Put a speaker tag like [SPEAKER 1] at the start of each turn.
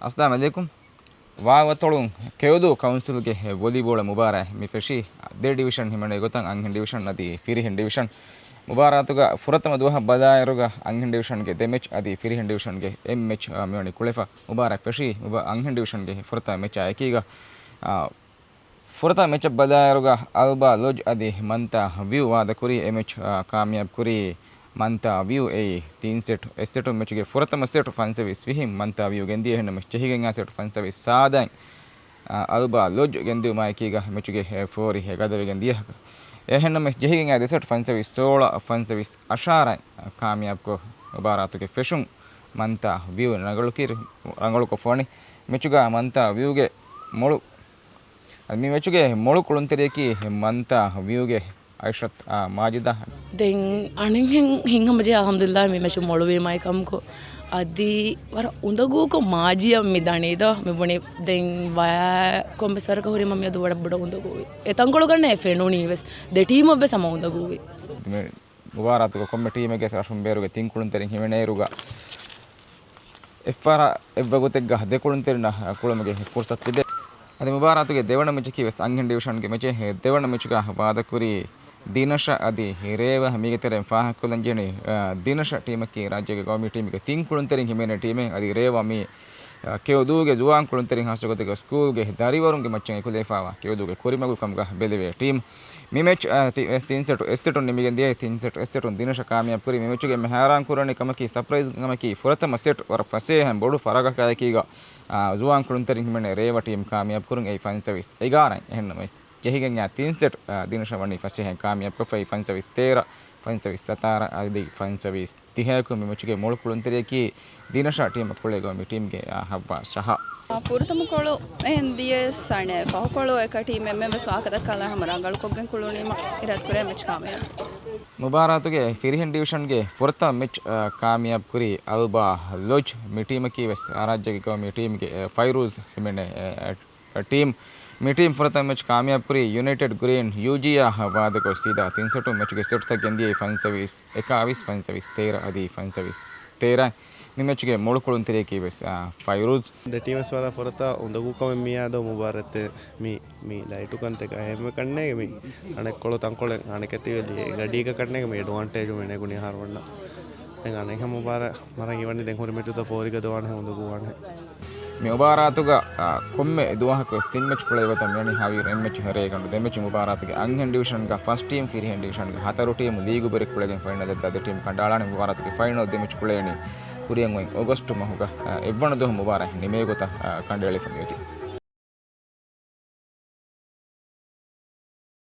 [SPEAKER 1] अस्सलाम वालेकुम वावतोळुं केवदु कौंसिल के वॉलीबॉल मुबारा मि फेशी दे डिविजन हिमने गोतंग अंगिन डिविजन अदि फिरिहिन डिविजन मुबारातुगा फुरतम दुह बदायरुगा अंगिन डिविजन के दे मैच अदि फिरिहिन डिविजन के एम मैच मेवनी कुलेफा मुबारक फेशी अंगिन डिविजन के फुरता मैच आयकीगा फुरता मैच बदायरुगा अल्बा लॉज अदि मंता व्यू वाद कुरी ए मैच कामयाब कुरी ಮಂತಾ ವ್ಯೂ ಎ 3 ಸೆಟ್ ಎಸ್ಟೆಟು ಮೆಚ್ಗೆ ಫುರತಮ ಸೆಟ್ ಫನ್ಸವಿಸ್ ವಿಹಿಂ ಮಂತಾ ವ್ಯೂ ಗೆಂದಿ ಹೆಣ್ಣ ಮೆಚ್ ಚೆಹಿಗೆಂ ಆ ಸೆಟ್ ಫನ್ಸವಿಸ್ ಸಾದಂ ಅಲ್ಬಾ ಲೊಜ್ ಗೆಂದಿ ಮಾಯ್ಕಿಗ ಮೆಚ್ಗೆ ಫೋರಿ ಹೆಗದವೆ ಗೆಂದಿ ಹಕ ಎ ಹೆಣ್ಣ ಮೆಚ್ ಚೆಹಿಗೆಂ ಆ ಸೆಟ್ ಫನ್ಸವಿಸ್ 16 ಫನ್ಸವಿಸ್ ಅಶಾರ ಕಾಮಯಾಬ್ ಕೋ ಮುಬಾರಾತುಗೆ ಫೆಶುಂ ಮಂತಾ ವ್ಯೂ ರಂಗಳು ಕೊ ಫೋನಿ ಮೆಚುಗ ಮಂತಾ ವ್ಯೂಗೆ ಮೊಳು ಮಿ ಮೆಚುಗೆ ಮೊಳು ಕುಳುಂತೆರಿಯಕಿ ಮಂತಾ ವ್ಯೂಗೆ ಐಶತ್ ಮಾಜಿದ
[SPEAKER 2] ದೆನ್ ಅಣಿಂಗ್ ಹಿಂಗ ಮಜೆ ಅಲ್ಹಮ್ದುಲಿಲ್ಲಾಹ್ ಮಿ ಮೆಚು ಮೊಳುವೆ ಮೈ ಕಮ್ಕೊ ಅದಿ ವರ ಉಂದಗೂಕ ಮಾಜಿಯ ಮಿದಾಣಿದ ಮಿಬುಣಿ ದೆನ್ ವಯ ಕೊಂಬೆ ಸರ್ಕ ಹುರಿ ಮಮ್ಮಿ ಅದು ವಡ ಉಂದಗೂವಿ ಎತಂಕೊಳು ಗಣ್ಣೆ ಫೆಣುಣಿ ವೆಸ್ ದೆ ಟೀಮ್ ಒಬ್ಬೆ ಸಮ ಉಂದಗೂವಿ
[SPEAKER 1] ಮುಬಾರಾತುಗ ಕೊಂಬೆ ಟೀಮೆಗೆ ಸರಶುಂ ಬೇರುಗೆ ತಿಂಕುಳುಂತೆರಿ ಹಿಮೆನೇರುಗ ಎಫ್ಫಾರ ಎವ್ವಗುತೆಗ್ಗ ದೆಕುಳುಂತೆರಿನ ಕುಳುಮಗೆ ಫುರ್ಸತ್ತಿದೆ ಅದೇ ಮುಬಾರಾತುಗೆ ದೇವಣ್ಣ ಮೆಚ್ಚಕಿ ವೆಸ್ ಅಂಗಿನ್ ಡಿವಿಷನ್ಗೆ ಮೆಚ್ಚೆ ದೇವಣ್ಣ ಮೆಚ್ಚುಗ ವಾದಕುರಿ ದಿನಶ ಅದಿ ಹಿರೇವ ಹಮಿಗೆ ತೆರೆ ಫಾಹಕುಲಂಜೆನಿ ದಿನಶ ಟೀಮಕ್ಕೆ ರಾಜ್ಯಗೆ ಗೌಮಿ ಟೀಮಿಗೆ ತಿಂಕುಳುಂತೆರಿ ಹಿಮೇನೆ ಟೀಮೆ ಅದಿ ರೇವ ಮಿ ಕೆವದೂಗೆ ಜುವಾಂ ಕುಳುಂತೆರಿ ಹಾಸಗೊತೆಗೆ ಸ್ಕೂಲ್ಗೆ ದಾರಿವರುಂಗೆ ಮಚ್ಚಂಗೆ ಕುಲೇಫಾವ ಕೆವದೂಗೆ ಕೊರಿಮಗು ಕಮ್ಗ ಬೆಲೆವೆ ಟೀಮ್ ಮಿ ಮೆಚ್ 3 ಸೆಟ್ ಎಸ್ಟೆಟು ನಿಮಗೆ ದಿಯೆ 3 ಸೆಟ್ ಎಸ್ಟೆಟು ದಿನಶ ಕಾಮಯಾಬ್ ಕುರಿ ಮಿ ಮೆಚ್ಚುಗೆ ಮೆಹಾರಾನ್ ಕುರನಿ ಕಮಕಿ ಸರ್ಪ್ರೈಸ್ ಕಮಕಿ ಫುರತಮ ಸೆಟ್ ವರ ಫಸೆ ಹಂ ಬೊಡು ಫರಗ ಕಾಯಕೀಗ ಜುವಾಂ ಕುಳುಂತೆರಿ ಹಿಮೇನೆ ರೇವ ಟೀಮ್ ಕಾಮಯಾಬ್ ಕುರುಂ ಐ ಫನ್ ಸರ್ವಿಸ್ ಐಗಾರೈ ಹೆಣ್ಣ ಮೈ ಚೆಹಿಗೆಂ ಯಾ 3 ಸೆಟ್ ದಿನಶ ವನಿ ಫಸೆ ಹಂ ಕಾಮಯಾಬ್ ಕ ಫೈ ಫನ್ ಸರ್ವಿಸ್ 13 ಫನ್ ಸರ್ವಿಸ್ 17 ಅದಿ ಫನ್ ಸರ್ವಿಸ್ 30 ಮಿ ಮೆಚ್ಚುಗೆ ಮೊಳು ಕುಳುಂತೆರಿಯಕಿ ದಿನಶ ಟೀಮ್ ಕುಳೆಗೋ ಮಿ ಟೀಮ್ಗೆ ಹವ್ವ ಶಹ
[SPEAKER 3] ಫುರುತಮಕೊಳು ಎಂದಿಯ ಸಣೆ ಫಹಕೊಳು ಏಕ ಟೀಮ್ ಎಮ್ಮೆ ಸ್ವಾಗತ ಕಲ ಹಮರಂಗಳು ಕೊಗ್ಗನ್ ಕುಳುನಿ ಇರತ್ ಕುರೆ ಮೆಚ್ ಕಾಮಯಾಬ್
[SPEAKER 1] ಮುಬಾರಾತುಗೆ ಫಿರಿಹಿನ್ ಡಿವಿಷನ್ಗೆ ಫುರತ ಮೆಚ್ ಕಾಮಯಾಬ್ ಕುರಿ ಅಲ್ಬಾ ಲೊಜ್ ಮಿ ಟೀಮಕಿ ವೆಸ್ ರಾಜ್ಯಗೆ ಗೋ ಮಿ ಟೀಮ್ಗೆ ಫೈರೂಸ್ ಹಿಮೆನೆ ಟೀಮ್ ಮಿ ಟೀಮ್ ಫುರತ ಮೆಚ್ ಕಾಮಯಾಬ್ ಕುರಿ ಯುನೈಟೆಡ್ ಗ್ರೀನ್ ಯೂಜಿಯಾ ವಾದಕೋ ಸೀದಾ 3 ಸೆಟು ಮೆಚ್ಗೆ ಸೆಟ್ ತಕ್ ಗೆಂದಿ ಫನ್ ಸರ್ವಿಸ್ 21 ಫನ್ ಸರ್ವಿಸ್ 13 ಅದಿ ಫನ್ ಸರ್ವಿಸ್ 13 ಮಿ ಮೆಚ್ಗೆ ಮೊಳು ಕುಳುಂತೆರಿಯಕಿ ವೆಸ್ ಫೈರೂಸ್
[SPEAKER 4] ದ ಟೀಮ್ಸ್ ವರ ಫುರತ ಉಂದಗು ಕಮ ಮಿಯಾದೋ ಮುಬಾರತ್ತೆ ಮಿ ಲೈಟು ಕಂತೆ ಕ ಹೆಮ್ಮೆ ಕಣ್ಣೆಗೆ ಮಿ ಅಣೆಕೊಳು ತಂಕೊಳೆ ಅಣೆಕೆತಿವೆಲಿ ಗಡೀಗ ಕಣ್ಣೆಗೆ ಮಿ ಅಡ್ವಾಂಟೇಜ್ ಮೆನೆ ಗುಣಿ ಹಾರವಣ್ಣ ತೆಂಗ ಅಣೆಗೆ ಮುಬಾರ ಮರಂಗಿ ವಣ್ಣಿ ತೆಂಗ ಹುರಿ ಮೆಟ್ಟುತ ಫೋರಿಗ ದವಾಣೆ ಉಂದಗು ವಾಣೆ
[SPEAKER 1] ಮಿ ಮುಬಾರಾತುಗ ಕೊಮ್ಮೆ ದುವಾಹಕ ತಿನ್ ಮೆಚ್ ಕುಳೆವತ ಮೇಣಿ ಹಾವಿ ರೆನ್ ಮೆಚ್ ಹರೇಗಂಡು ದೆ ಮೆಚ್ ಮುಬಾರಾತುಗೆ ಅಂಗನ್ ಡಿವಿಷನ್ ಗ ಫಸ್ಟ್ ಟೀಮ್ ಫಿರಿಹನ್ ಡಿವಿಷನ್ ಗ ಹತರು ಟೀಮ್ ಲೀಗು ಬೆರೆ ಕುಳೆಗೆ ಫೈನಲ್ ದ ಟೀಮ್ ಕಂಡಾಳನೆ ಮುಬಾರಾತುಗೆ ಫೈನಲ್ ದೆ ಮೆಚ್ ಕುಳೆಯನಿ ಕುರಿಯಂಗ್ ಆಗಸ್ಟ್ ಮಹುಗ ಎವ್ವಣ ದೋ ಮುಬಾರ ನಿಮೇ ಗೊತ್ತ ಕಂಡೇಳಿ ಫಮಿಯೋತಿ